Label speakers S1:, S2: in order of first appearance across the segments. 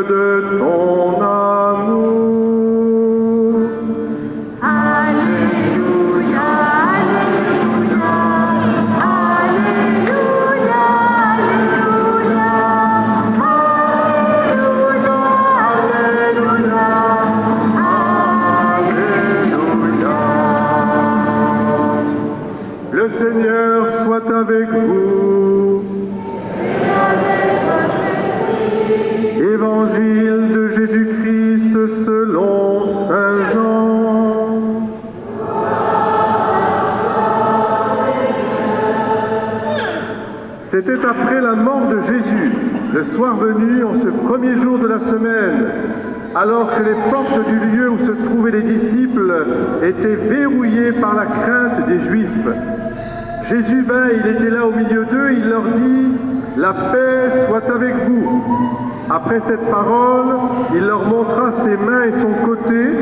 S1: de ton amour.
S2: Alléluia, Alléluia, Alléluia, Alléluia, Alléluia, Alléluia.
S1: Le Seigneur soit avec vous. Évangile de Jésus-Christ selon Saint Jean. C'était après la mort de Jésus, le soir venu, en ce premier jour de la semaine, alors que les portes du lieu où se trouvaient les disciples étaient verrouillées par la crainte des Juifs. Jésus vint, il était là au milieu d'eux, il leur dit « La paix soit avec vous ». Après cette parole, il leur montra ses mains et son côté,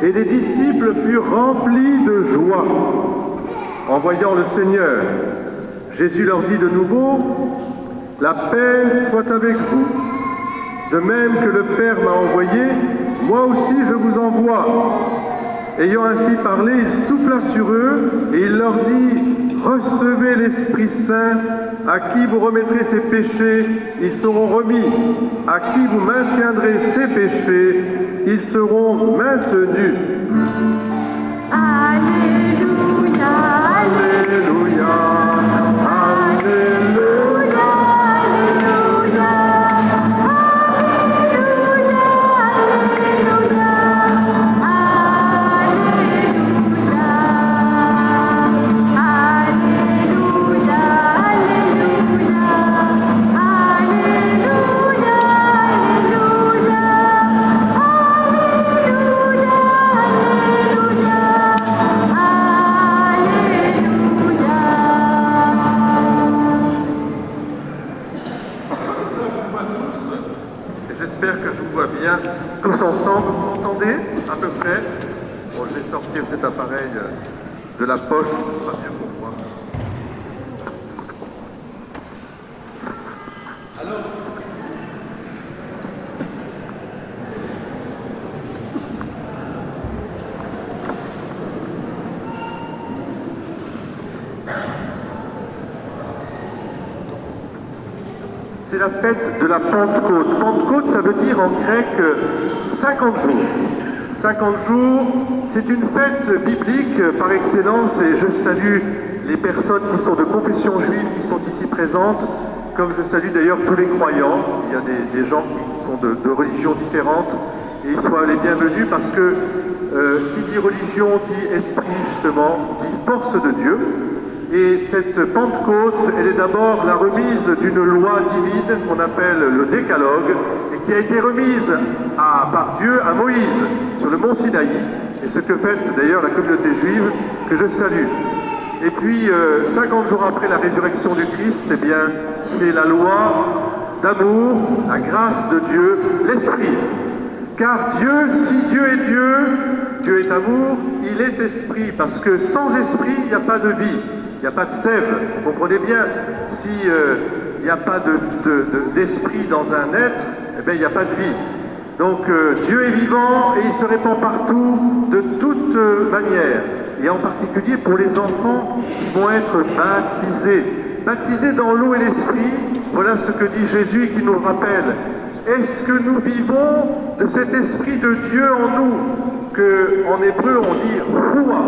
S1: et les disciples furent remplis de joie en voyant le Seigneur. Jésus leur dit de nouveau, « La paix soit avec vous. De même que le Père m'a envoyé, moi aussi je vous envoie. » Ayant ainsi parlé, il souffla sur eux et il leur dit, « Recevez l'Esprit Saint, à qui vous remettrez ses péchés, ils seront remis. À qui vous maintiendrez ses péchés, ils seront maintenus. »
S2: Alléluia,
S1: Alléluia, Alléluia. J'espère que je vous vois bien tous ensemble. Vous m'entendez à peu près? Bon, je vais sortir cet appareil de la poche, ce sera bien pour moi. Alors, c'est la fête de la Pentecôte. Pentecôte, ça veut dire en grec 50 jours. 50 jours, c'est une fête biblique par excellence et je salue les personnes qui sont de confession juive, qui sont ici présentes, comme je salue d'ailleurs tous les croyants. Il y a des gens qui sont de religions différentes et ils soient les bienvenus parce que qui dit religion dit esprit justement, dit force de Dieu. Et cette Pentecôte, elle est d'abord la remise d'une loi divine qu'on appelle le Décalogue, et qui a été remise par Dieu à Moïse sur le mont Sinaï, et ce que fait d'ailleurs la communauté juive, que je salue. Et puis, 50 jours après la résurrection du Christ, eh bien, c'est la loi d'amour, la grâce de Dieu, l'Esprit. Car Dieu, si Dieu est Dieu, Dieu est amour, il est esprit, parce que sans esprit, il n'y a pas de vie. Il n'y a pas de sève, vous comprenez bien. Si il n'y a pas d'esprit dans un être, eh bien, il n'y a pas de vie. Donc Dieu est vivant et il se répand partout de toute manière. Et en particulier pour les enfants qui vont être baptisés. Baptisés dans l'eau et l'esprit, voilà ce que dit Jésus et qui nous rappelle. Est-ce que nous vivons de cet esprit de Dieu en nous? En hébreu on dit Roua.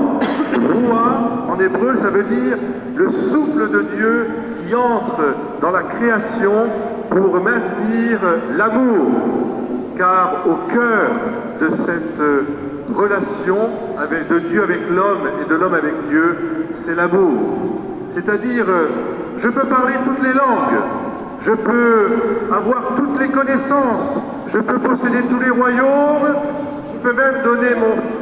S1: Roua, en hébreu, ça veut dire le souffle de Dieu qui entre dans la création pour maintenir l'amour. Car au cœur de cette relation de Dieu avec l'homme et de l'homme avec Dieu, c'est l'amour. C'est-à-dire, je peux parler toutes les langues, je peux avoir toutes les connaissances, je peux posséder tous les royaumes, je peux même donner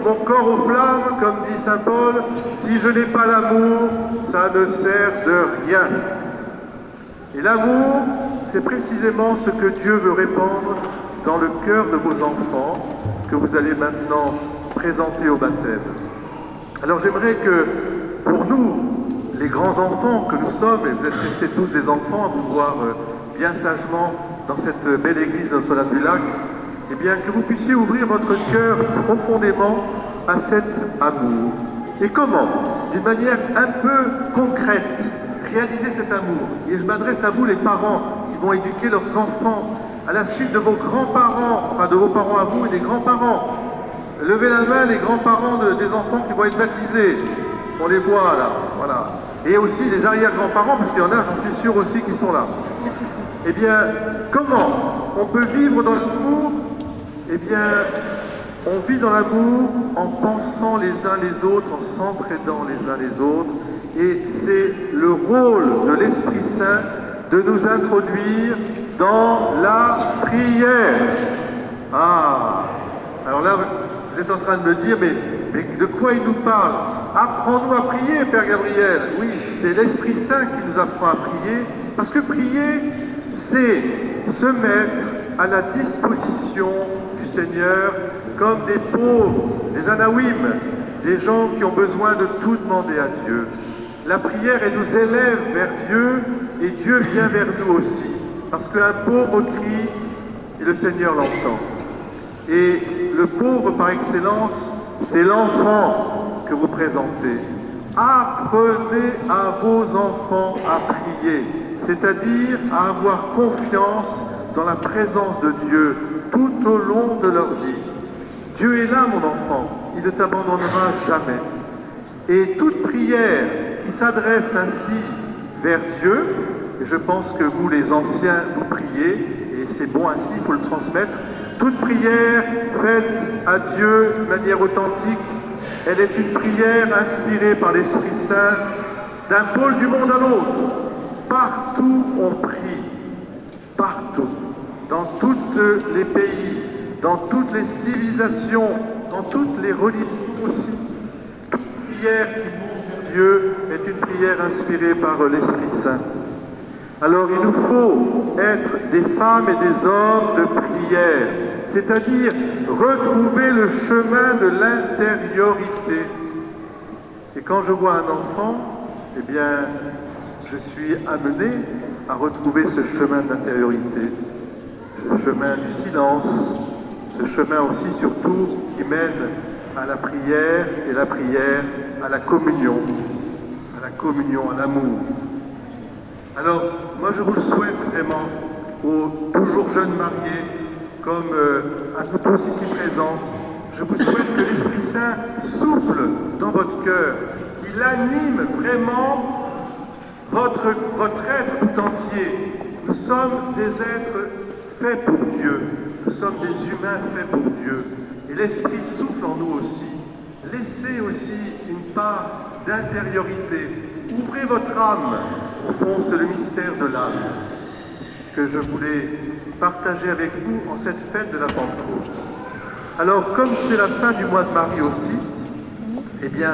S1: mon corps aux flammes, comme dit saint Paul. Si je n'ai pas l'amour, ça ne sert de rien. Et l'amour, c'est précisément ce que Dieu veut répandre dans le cœur de vos enfants, que vous allez maintenant présenter au baptême. Alors j'aimerais que, pour nous, les grands enfants que nous sommes, et vous êtes restés tous des enfants, à vous voir bien sagement dans cette belle église Notre-Dame-du-Lac, eh bien, que vous puissiez ouvrir votre cœur profondément à cet amour. Et comment? D'une manière un peu concrète, réaliser cet amour. Et je m'adresse à vous les parents qui vont éduquer leurs enfants à la suite de vos grands-parents, enfin de vos parents à vous et des grands-parents. Levez la main les grands-parents des enfants qui vont être baptisés. On les voit là, voilà. Et aussi les arrière-grands-parents, parce qu'il y en a, j'en suis sûr aussi, qui sont là. Eh bien, comment on peut vivre dans l'amour? Eh bien, on vit dans l'amour en pensant les uns les autres, en s'entraidant les uns les autres. Et c'est le rôle de l'Esprit Saint de nous introduire dans la prière. Ah, alors là, vous êtes en train de me dire, mais de quoi il nous parle? Apprends-nous à prier, Père Gabriel. Oui, c'est l'Esprit Saint qui nous apprend à prier, parce que prier, c'est se mettre à la disposition du Seigneur comme des pauvres, des anawim, des gens qui ont besoin de tout demander à Dieu. La prière, elle nous élève vers Dieu, et Dieu vient vers nous aussi, parce qu'un pauvre crie, et le Seigneur l'entend. Et le pauvre par excellence, c'est l'enfant que vous présentez. Apprenez à vos enfants à prier, c'est-à-dire à avoir confiance dans la présence de Dieu tout au long de leur vie. Dieu est là, mon enfant, il ne t'abandonnera jamais. Et toute prière qui s'adresse ainsi vers Dieu, et je pense que vous les anciens, vous priez, et c'est bon ainsi, il faut le transmettre, toute prière faite à Dieu de manière authentique, elle est une prière inspirée par l'Esprit Saint d'un pôle du monde à l'autre. Partout on prie, partout, dans tous les pays, dans toutes les civilisations, dans toutes les religions aussi. Toute prière qui monte vers Dieu est une prière inspirée par l'Esprit Saint. Alors il nous faut être des femmes et des hommes de prière, c'est-à-dire retrouver le chemin de l'intériorité. Et quand je vois un enfant, eh bien, je suis amené à retrouver ce chemin de l'intériorité, ce chemin du silence, ce chemin aussi surtout qui mène à la prière, et la prière à la communion, à l'amour. Alors, moi je vous le souhaite vraiment aux toujours jeunes mariés, comme à nous tous ici présents, je vous souhaite que l'Esprit Saint souffle dans votre cœur, qu'il anime vraiment votre être tout entier. Nous sommes des êtres faits pour Dieu, nous sommes des humains faits pour Dieu, et l'Esprit souffle en nous aussi. Laissez aussi une part d'intériorité. Ouvrez votre âme. Au fond, c'est le mystère de l'âme que je voulais partager avec vous en cette fête de la Pentecôte. Alors, comme c'est la fin du mois de Marie aussi, eh bien,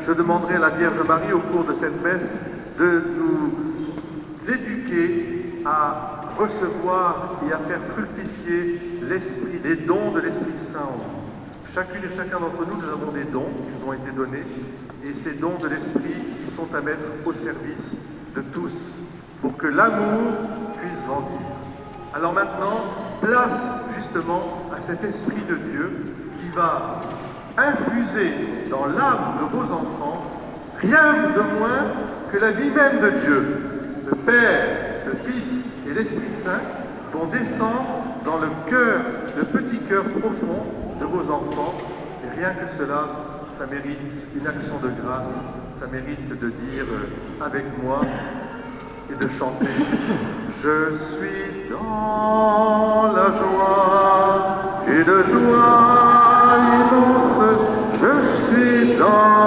S1: je demanderai à la Vierge Marie au cours de cette messe de nous éduquer à recevoir et à faire fructifier l'esprit, les dons de l'Esprit Saint en nous. Chacune et chacun d'entre nous, nous avons des dons qui nous ont été donnés, et ces dons de l'Esprit qui sont à mettre au service de tous, pour que l'amour puisse grandir. Alors maintenant, place justement à cet Esprit de Dieu qui va infuser dans l'âme de vos enfants rien de moins que la vie même de Dieu. Le Père, le Fils et l'Esprit Saint vont descendre dans le cœur, le petit cœur profond de vos enfants. Et rien que cela, ça mérite une action de grâce, ça mérite de dire avec moi et de chanter « Je suis dans la joie, et de joie immense, je suis dans